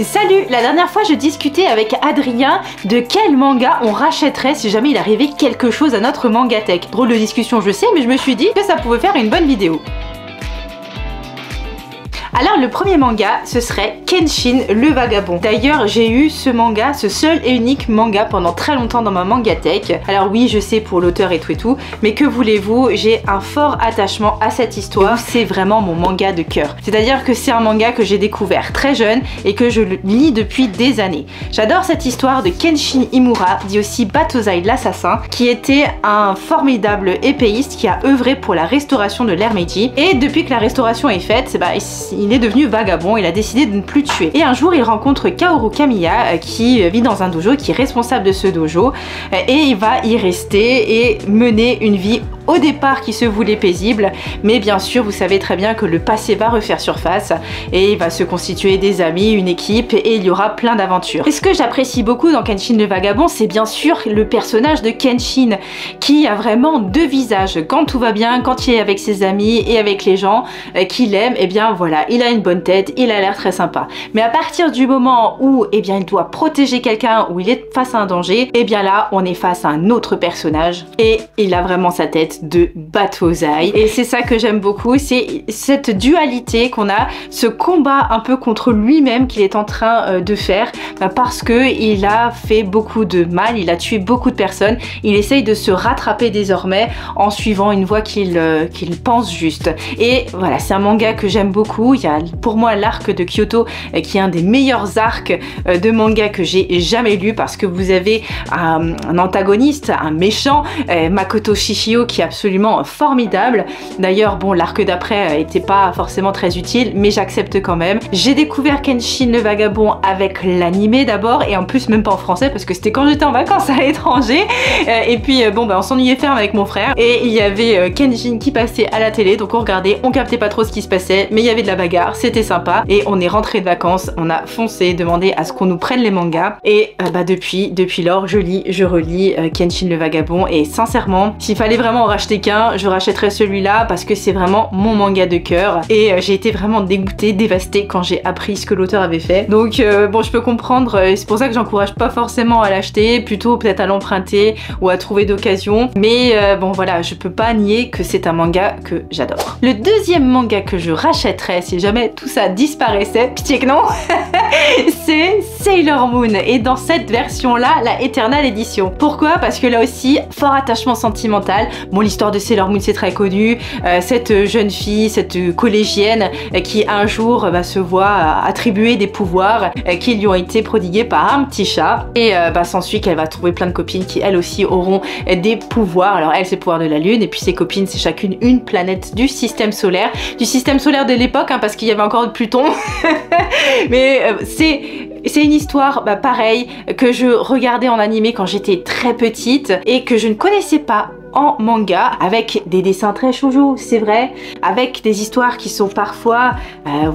Salut! La dernière fois je discutais avec Adrien de quel manga on rachèterait si jamais il arrivait quelque chose à notre Mangatech. Drôle de discussion je sais, mais je me suis dit que ça pouvait faire une bonne vidéo. Alors le premier manga, ce serait Kenshin le Vagabond. D'ailleurs, j'ai eu ce manga, ce seul et unique manga pendant très longtemps dans ma Mangatech. Alors oui, je sais pour l'auteur et tout, mais que voulez-vous, j'ai un fort attachement à cette histoire. C'est vraiment mon manga de cœur. C'est-à-dire que c'est un manga que j'ai découvert très jeune et que je lis depuis des années. J'adore cette histoire de Kenshin Himura, dit aussi Battosai l'assassin, qui était un formidable épéiste qui a œuvré pour la restauration de l'ère Meiji. Et depuis que la restauration est faite, il est devenu vagabond, il a décidé de ne plus tuer. Et un jour il rencontre Kaoru Kamiya qui vit dans un dojo, qui est responsable de ce dojo, et il va y rester et mener une vie au départ qui se voulait paisible, mais bien sûr vous savez très bien que le passé va refaire surface et il va se constituer des amis, une équipe, et il y aura plein d'aventures. Et ce que j'apprécie beaucoup dans Kenshin le Vagabond, c'est bien sûr le personnage de Kenshin qui a vraiment deux visages. Quand tout va bien, quand il est avec ses amis et avec les gens qu'il aime, et bien voilà, il a une bonne tête, il a l'air très sympa. Mais à partir du moment où il doit protéger quelqu'un, où il est face à un danger, et bien là on est face à un autre personnage et il a vraiment sa tête de Battosai. Et c'est ça que j'aime beaucoup, c'est cette dualité qu'on a, ce combat un peu contre lui-même qu'il est en train de faire, parce que il a fait beaucoup de mal, il a tué beaucoup de personnes, il essaye de se rattraper désormais en suivant une voie qu'il pense juste. Et voilà, c'est un manga que j'aime beaucoup. Il y a pour moi l'arc de Kyoto qui est un des meilleurs arcs de manga que j'ai jamais lu, parce que vous avez un antagoniste, un méchant, Makoto Shishio, qui est absolument formidable. D'ailleurs bon, l'arc d'après était pas forcément très utile, mais j'accepte quand même. J'ai découvert Kenshin le Vagabond avec l'animé d'abord, et en plus même pas en français parce que c'était quand j'étais en vacances à l'étranger, et puis bon on s'ennuyait ferme avec mon frère, et il y avait Kenshin qui passait à la télé, donc on regardait, on captait pas trop ce qui se passait, mais il y avait de la bagarre, c'était sympa, et on est rentré de vacances, on a foncé, demandé à ce qu'on nous prenne les mangas, et depuis lors je lis, je relis Kenshin le Vagabond, et sincèrement s'il fallait vraiment en racheter qu'un, je rachèterais celui-là parce que c'est vraiment mon manga de cœur, et j'ai été vraiment dégoûtée, dévastée quand j'ai appris ce que l'auteur avait fait. Donc bon, je peux comprendre, c'est pour ça que j'encourage pas forcément à l'acheter, plutôt peut-être à l'emprunter ou à trouver d'occasion, mais bon voilà, je peux pas nier que c'est un manga que j'adore. Le deuxième manga que je rachèterais si jamais tout ça disparaissait, pitié que non, c'est Sailor Moon, et dans cette version là, la Eternal Edition. Pourquoi? Parce que là aussi, fort attachement sentimental. Bon, l'histoire de Sailor Moon c'est très connu, cette jeune fille, cette collégienne qui un jour se voit attribuer des pouvoirs qui lui ont été prodigués par un petit chat, et s'ensuit qu'elle va trouver plein de copines qui elles aussi auront des pouvoirs. Alors elle, c'est le pouvoir de la lune, et puis ses copines c'est chacune une planète du système solaire de l'époque, parce qu'il y avait encore Pluton. Mais c'est une histoire pareil que je regardais en animé quand j'étais très petite et que je ne connaissais pas en manga, avec des dessins très shoujo, c'est vrai, avec des histoires qui sont parfois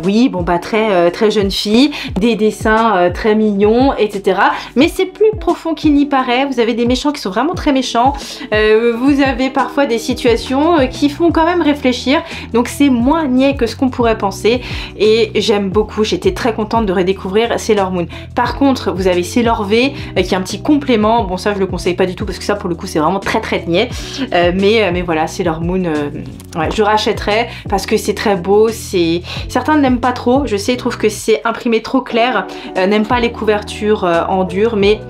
oui bon très jeune fille, des dessins très mignons, etc. Mais c'est plus profond qu'il n'y paraît. Vous avez des méchants qui sont vraiment très méchants, vous avez parfois des situations qui font quand même réfléchir, donc c'est moins niais que ce qu'on pourrait penser, et j'aime beaucoup. J'étais très contente de redécouvrir Sailor Moon. Par contre vous avez Sailor V qui est un petit complément, bon ça je le conseille pas du tout parce que ça pour le coup c'est vraiment très niais. Mais voilà, Sailor Moon, ouais, je rachèterais parce que c'est très beau. Certains n'aiment pas trop, je sais, ils trouvent que c'est imprimé trop clair, n'aiment pas les couvertures en dur, mais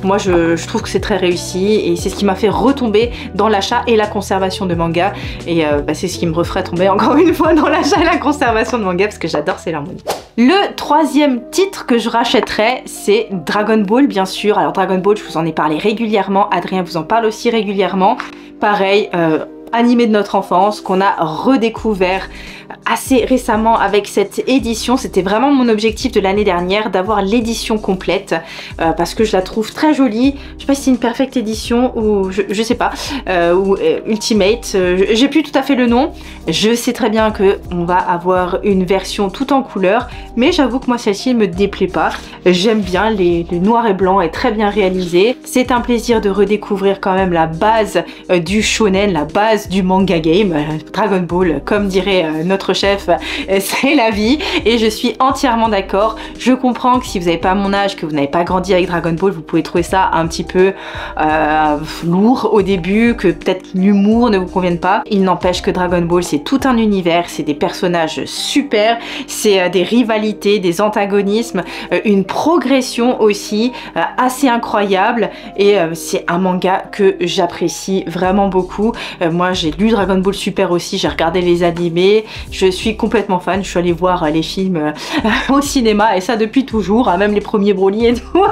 moi je trouve que c'est très réussi, et c'est ce qui m'a fait retomber dans l'achat et la conservation de manga, et c'est ce qui me referait tomber encore une fois dans l'achat et la conservation de manga, parce que j'adore Sailor Moon. Le troisième titre que je rachèterais, c'est Dragon Ball, bien sûr. Alors Dragon Ball, je vous en ai parlé régulièrement, Adrien vous en parle aussi régulièrement. Pareil, animé de notre enfance qu'on a redécouvert assez récemment avec cette édition. C'était vraiment mon objectif de l'année dernière, d'avoir l'édition complète, parce que je la trouve très jolie. Je sais pas si c'est une perfect édition ou je sais pas, ou ultimate, j'ai plus tout à fait le nom. Je sais très bien que on va avoir une version tout en couleur, mais j'avoue que moi celle-ci me déplaît pas. J'aime bien, les noir et blanc est très bien réalisé. C'est un plaisir de redécouvrir quand même la base du shonen, la base du manga game, Dragon Ball, comme dirait notre notre chef, c'est la vie et je suis entièrement d'accord. Je comprends que si vous n'avez pas mon âge, que vous n'avez pas grandi avec Dragon Ball, vous pouvez trouver ça un petit peu lourd au début, que peut-être l'humour ne vous convienne pas. Il n'empêche que Dragon Ball c'est tout un univers, c'est des personnages super, c'est des rivalités, des antagonismes, une progression aussi assez incroyable et c'est un manga que j'apprécie vraiment beaucoup. Moi j'ai lu Dragon Ball Super aussi, j'ai regardé les animés, je suis complètement fan, je suis allée voir les films au cinéma et ça depuis toujours, hein, même les premiers Broly et tout.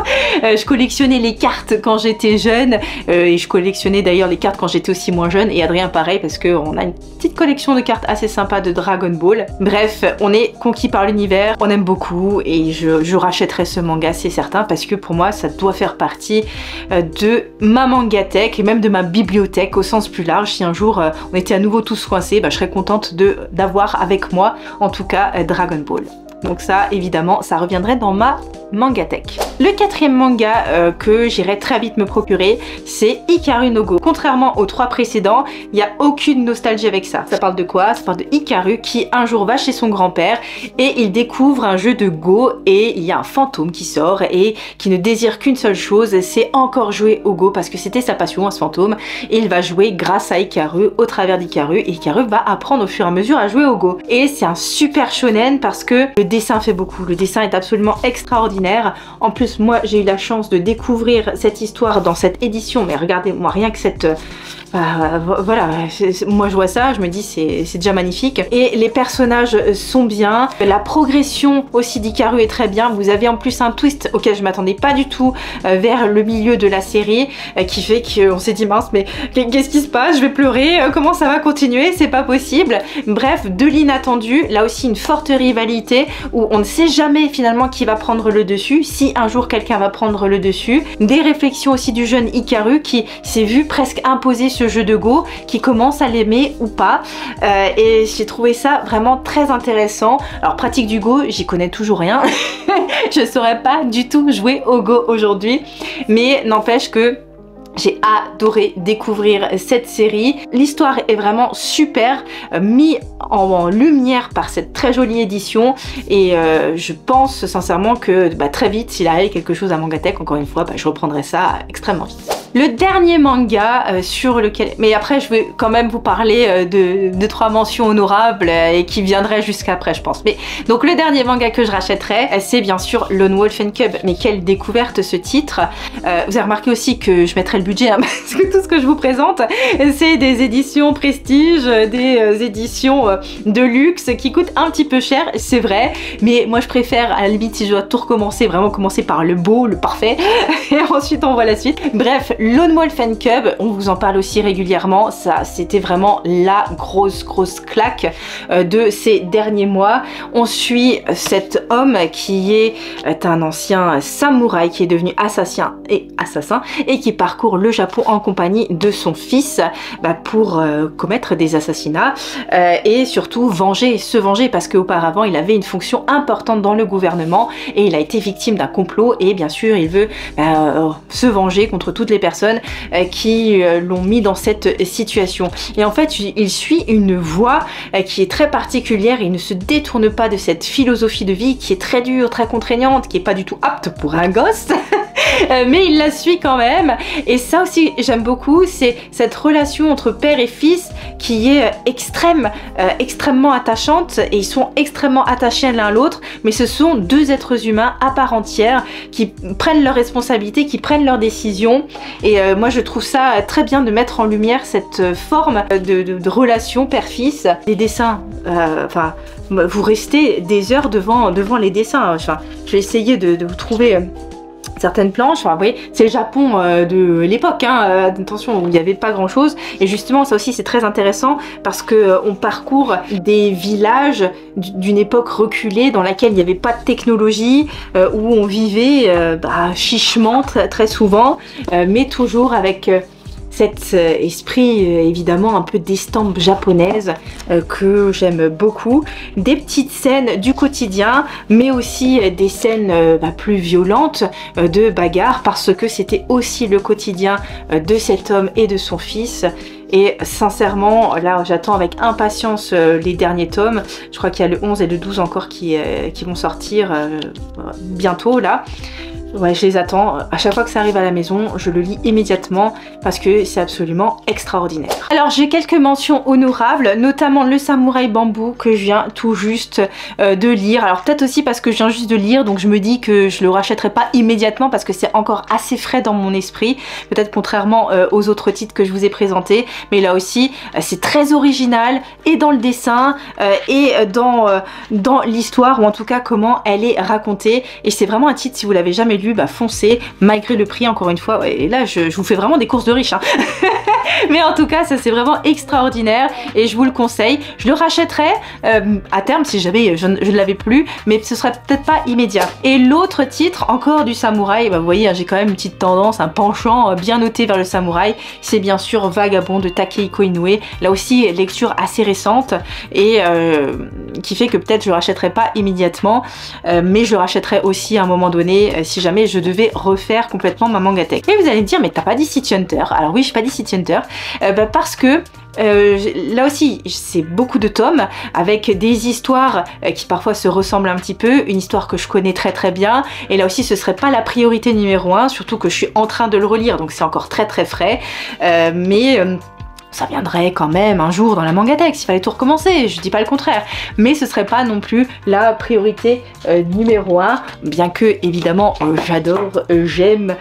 Je collectionnais les cartes quand j'étais jeune et je collectionnais d'ailleurs les cartes quand j'étais aussi moins jeune et Adrien pareil parce qu'on a une petite collection de cartes assez sympa de Dragon Ball. Bref, on est conquis par l'univers, on aime beaucoup et je rachèterai ce manga, c'est certain, parce que pour moi ça doit faire partie de ma mangathèque et même de ma bibliothèque au sens plus large. Si un jour on était à nouveau tous coincés, bah, je serais contente d'avoir avec moi en tout cas Dragon Ball. Donc ça, évidemment, ça reviendrait dans ma mangathèque. Le quatrième manga que j'irai très vite me procurer, c'est Hikaru no Go. Contrairement aux trois précédents, il n'y a aucune nostalgie avec ça. Ça parle de quoi? Ça parle de Hikaru qui un jour va chez son grand-père et il découvre un jeu de Go et il y a un fantôme qui sort et qui ne désire qu'une seule chose, c'est encore jouer au Go parce que c'était sa passion à ce fantôme et il va jouer grâce à Hikaru au travers d'Hikaru et Hikaru va apprendre au fur et à mesure à jouer au Go. Et c'est un super shonen parce que le dessin fait beaucoup, le dessin est absolument extraordinaire. En plus moi j'ai eu la chance de découvrir cette histoire dans cette édition, mais regardez-moi rien que cette... voilà, moi je vois ça, je me dis c'est déjà magnifique. Et les personnages sont bien, la progression aussi d'Hikaru est très bien. Vous avez en plus un twist auquel je m'attendais pas du tout vers le milieu de la série qui fait qu'on s'est dit mince mais qu'est-ce qui se passe, je vais pleurer, comment ça va continuer, c'est pas possible. Bref, de l'inattendu, là aussi une forte rivalité où on ne sait jamais finalement qui va prendre le dessus, si un jour quelqu'un va prendre le dessus. Des réflexions aussi du jeune Hikaru qui s'est vu presque imposer ce jeu de Go, qui commence à l'aimer ou pas et j'ai trouvé ça vraiment très intéressant. Alors pratique du Go, j'y connais toujours rien je saurais pas du tout jouer au Go aujourd'hui, mais n'empêche que j'ai adoré découvrir cette série. L'histoire est vraiment super, mis en lumière par cette très jolie édition et je pense sincèrement que très vite, s'il arrive quelque chose à Mangathèque, encore une fois, je reprendrai ça extrêmement vite. Le dernier manga sur lequel... Mais après, je vais quand même vous parler de trois mentions honorables et qui viendraient jusqu'après, je pense. Mais donc, le dernier manga que je rachèterai, c'est bien sûr Lone Wolf and Cub. Mais quelle découverte ce titre! Vous avez remarqué aussi que je mettrai le budget, hein, parce que tout ce que je vous présente, c'est des éditions prestige, des éditions de luxe qui coûtent un petit peu cher, c'est vrai. Mais moi, je préfère, à la limite, si je dois tout recommencer, vraiment commencer par le beau, le parfait, et ensuite on voit la suite. Bref, Lone Wolf and Cub, on vous en parle aussi régulièrement, ça c'était vraiment la grosse claque de ces derniers mois. On suit cet homme qui est un ancien samouraï qui est devenu assassin et qui parcourt le Japon en compagnie de son fils pour commettre des assassinats et surtout se venger parce qu'auparavant il avait une fonction importante dans le gouvernement et il a été victime d'un complot et bien sûr il veut se venger contre toutes les personnes qui l'ont mis dans cette situation. Et en fait, il suit une voie qui est très particulière, il ne se détourne pas de cette philosophie de vie qui est très dure, très contraignante, qui est pas du tout apte pour un gosse. Mais il la suit quand même et ça aussi j'aime beaucoup, c'est cette relation entre père et fils qui est extrêmement attachante et ils sont extrêmement attachés l'un à l'autre, mais ce sont deux êtres humains à part entière qui prennent leurs responsabilités, qui prennent leurs décisions et moi je trouve ça très bien de mettre en lumière cette forme de relation père-fils. Les dessins, vous restez des heures devant les dessins, je vais essayer de vous trouver certaines planches, vous voyez, c'est le Japon de l'époque, hein, attention, où il n'y avait pas grand chose, et justement ça aussi c'est très intéressant parce que on parcourt des villages d'une époque reculée dans laquelle il n'y avait pas de technologie, où on vivait chichement très souvent, mais toujours avec cet esprit évidemment un peu d'estampe japonaise que j'aime beaucoup. Des petites scènes du quotidien mais aussi des scènes plus violentes de bagarre parce que c'était aussi le quotidien de cet homme et de son fils. et sincèrement là j'attends avec impatience les derniers tomes. Je crois qu'il y a le 11 et le 12 encore qui vont sortir bientôt là. Ouais, je les attends. À chaque fois que ça arrive à la maison, je le lis immédiatement parce que c'est absolument extraordinaire. Alors j'ai quelques mentions honorables, notamment le Samouraï Bambou que je viens tout juste de lire. Alors peut-être aussi parce que je viens juste de lire, donc je me dis que je le rachèterai pas immédiatement parce que c'est encore assez frais dans mon esprit. Peut-être contrairement aux autres titres que je vous ai présentés. Mais là aussi, c'est très original et dans le dessin et dans l'histoire, ou en tout cas comment elle est racontée. Et c'est vraiment un titre, si vous l'avez jamais lu, bah foncez, malgré le prix encore une fois. Ouais, et là je vous fais vraiment des courses de riches hein. Mais en tout cas ça c'est vraiment extraordinaire et je vous le conseille. Je le rachèterai à terme si jamais je ne l'avais plus, mais ce serait peut-être pas immédiat. Et l'autre titre encore du samouraï, bah vous voyez hein, j'ai quand même une petite tendance, un penchant bien noté vers le samouraï, c'est bien sûr Vagabond de Takehiko Inoue. Là aussi lecture assez récente et qui fait que peut-être je le rachèterai pas immédiatement, mais je le rachèterai aussi à un moment donné si jamais je devais refaire complètement ma mangatech. Et vous allez me dire mais t'as pas dit City Hunter? Alors oui, j'ai pas dit City Hunter parce que là aussi c'est beaucoup de tomes avec des histoires qui parfois se ressemblent un petit peu, une histoire que je connais très très bien, et là aussi ce serait pas la priorité numéro 1, surtout que je suis en train de le relire donc c'est encore très très frais, mais ça viendrait quand même un jour dans la mangatech s'il fallait tout recommencer, je dis pas le contraire, mais ce serait pas non plus la priorité numéro 1, bien que évidemment j'adore, j'aime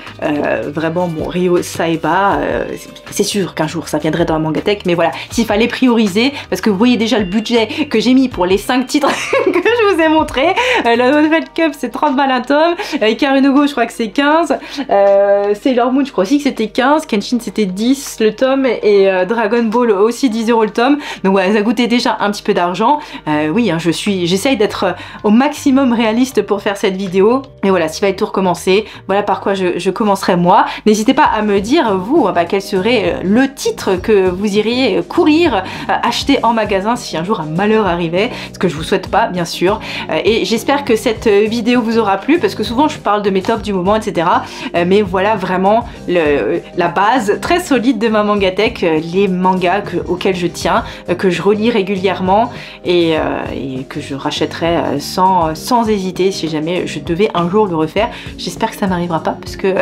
vraiment mon Ryo Saeba, c'est sûr qu'un jour ça viendrait dans la mangatech, mais voilà, s'il fallait prioriser, parce que vous voyez déjà le budget que j'ai mis pour les 5 titres que je vous ai montré, la Novel Cup c'est 30 balles un tome, Ikaru no Go je crois que c'est 15, Sailor Moon je crois aussi que c'était 15, Kenshin c'était 10 le tome, et Dragon Ball aussi 10 € le tome, donc voilà, ça coûtait déjà un petit peu d'argent. Oui, hein, j'essaye d'être au maximum réaliste pour faire cette vidéo, et voilà, s'il fallait tout recommencer, voilà par quoi je commencerai moi. N'hésitez pas à me dire, vous, bah, quel serait le titre que vous iriez courir acheter en magasin si un jour un malheur arrivait, ce que je vous souhaite pas, bien sûr. Et j'espère que cette vidéo vous aura plu, parce que souvent je parle de mes tops du moment, etc. Mais voilà vraiment la base très solide de ma mangatech, les mangas auxquels je tiens, que je relis régulièrement et que je rachèterai sans hésiter si jamais je devais un jour le refaire. J'espère que ça m'arrivera pas parce que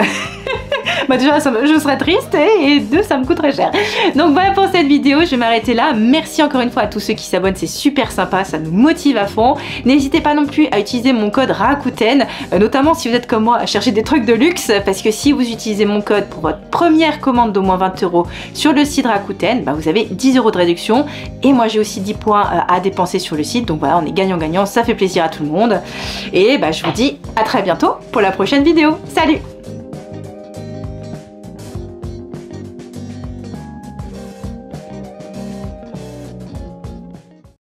bah déjà je serais triste et deux ça me coûterait cher. Donc voilà pour cette vidéo, je vais m'arrêter là. Merci encore une fois à tous ceux qui s'abonnent, c'est super sympa, ça nous motive à fond. N'hésitez pas non plus à utiliser mon code Rakuten, notamment si vous êtes comme moi à chercher des trucs de luxe, parce que si vous utilisez mon code pour votre première commande d'au moins 20 € sur le site Rakuten, bah vous avez 10 € de réduction, et moi j'ai aussi 10 points à dépenser sur le site, donc voilà, on est gagnant-gagnant, ça fait plaisir à tout le monde. Et bah je vous dis à très bientôt pour la prochaine vidéo. Salut!